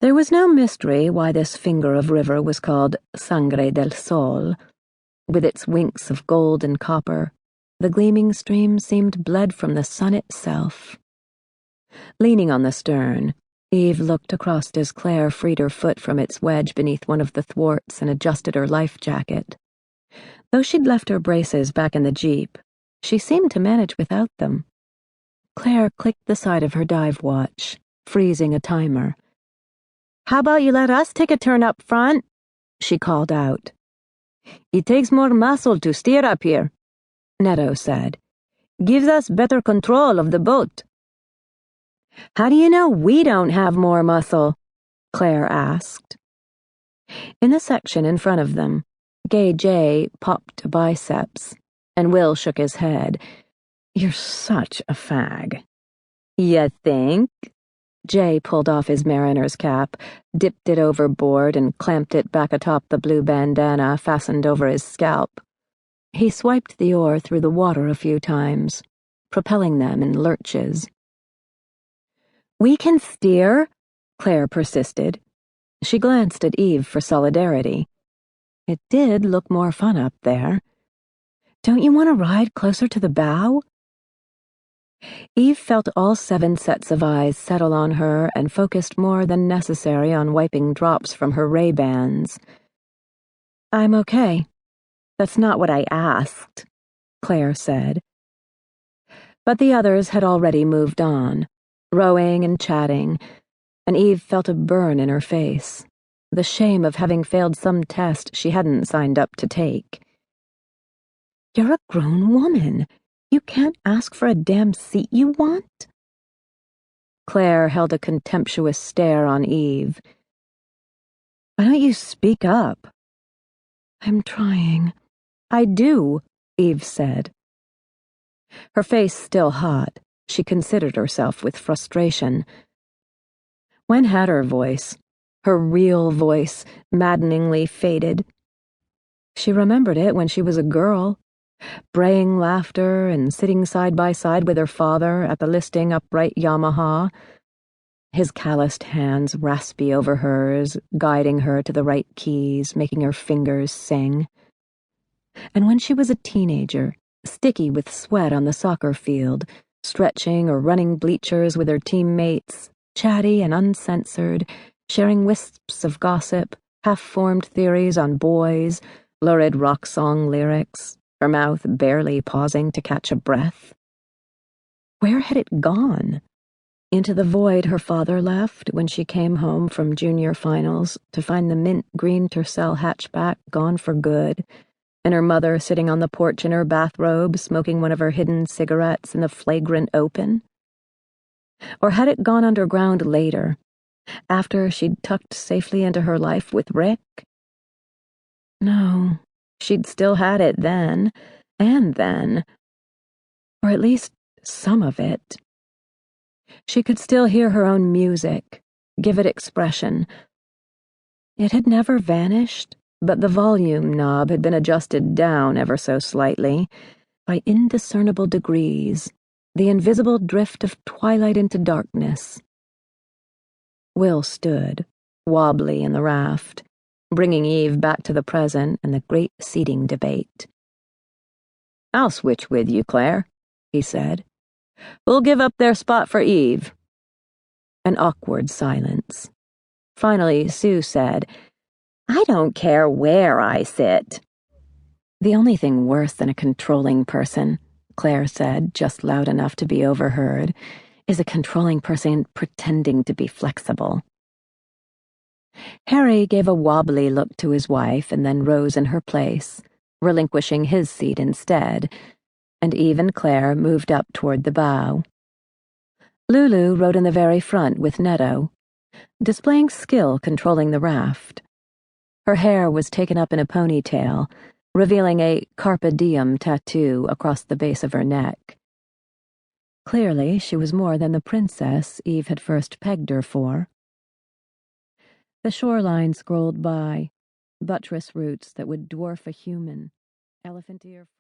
There was no mystery why this finger of river was called Sangre del Sol. With its winks of gold and copper, the gleaming stream seemed bled from the sun itself. Leaning on the stern, Eve looked across as Claire freed her foot from its wedge beneath one of the thwarts and adjusted her life jacket. Though she'd left her braces back in the Jeep, she seemed to manage without them. Claire clicked the side of her dive watch, freezing a timer. "How about you let us take a turn up front?" she called out. "It takes more muscle to steer up here," Neto said. "Gives us better control of the boat." "How do you know we don't have more muscle?" Claire asked. In the section in front of them, Gay J popped a biceps, and Will shook his head. "You're such a fag." "You think?" Jay pulled off his mariner's cap, dipped it overboard, and clamped it back atop the blue bandana fastened over his scalp. He swiped the oar through the water a few times, propelling them in lurches. "We can steer," Claire persisted. She glanced at Eve for solidarity. It did look more fun up there. "Don't you want to ride closer to the bow?" Eve felt all 7 sets of eyes settle on her and focused more than necessary on wiping drops from her Ray-Bans. "I'm okay. That's not what I asked," Claire said. But the others had already moved on, rowing and chatting, and Eve felt a burn in her face, the shame of having failed some test she hadn't signed up to take. "You're a grown woman. You can't ask for a damn seat you want?" Claire held a contemptuous stare on Eve. "Why don't you speak up?" "I'm trying." "I do," Eve said. Her face still hot, she considered herself with frustration. When had her voice, her real voice, maddeningly faded? She remembered it when she was a girl, braying laughter and sitting side by side with her father at the listing upright Yamaha, his calloused hands raspy over hers, guiding her to the right keys, making her fingers sing. And when she was a teenager, sticky with sweat on the soccer field, stretching or running bleachers with her teammates, chatty and uncensored, sharing wisps of gossip, half-formed theories on boys, lurid rock song lyrics, her mouth barely pausing to catch a breath. Where had it gone? Into the void her father left when she came home from junior finals to find the mint green Tercel hatchback gone for good, and her mother sitting on the porch in her bathrobe smoking one of her hidden cigarettes in the flagrant open? Or had it gone underground later, after she'd tucked safely into her life with Rick? No, she'd still had it then, and then. Or at least some of it. She could still hear her own music, give it expression. It had never vanished, but the volume knob had been adjusted down ever so slightly, by indiscernible degrees, the invisible drift of twilight into darkness. Will stood, wobbly in the raft, bringing Eve back to the present and the great seating debate. "I'll switch with you, Claire," he said. "We'll give up their spot for Eve." An awkward silence. Finally, Sue said, "I don't care where I sit." "The only thing worse than a controlling person," Claire said, just loud enough to be overheard, "is a controlling person pretending to be flexible." Harry gave a wobbly look to his wife and then rose in her place, relinquishing his seat instead, and Eve and Claire moved up toward the bow. Lulu rode in the very front with Neto, displaying skill controlling the raft. Her hair was taken up in a ponytail, revealing a Carpe Diem tattoo across the base of her neck. Clearly, she was more than the princess Eve had first pegged her for. The shoreline scrolled by, buttress roots that would dwarf a human, elephant ear.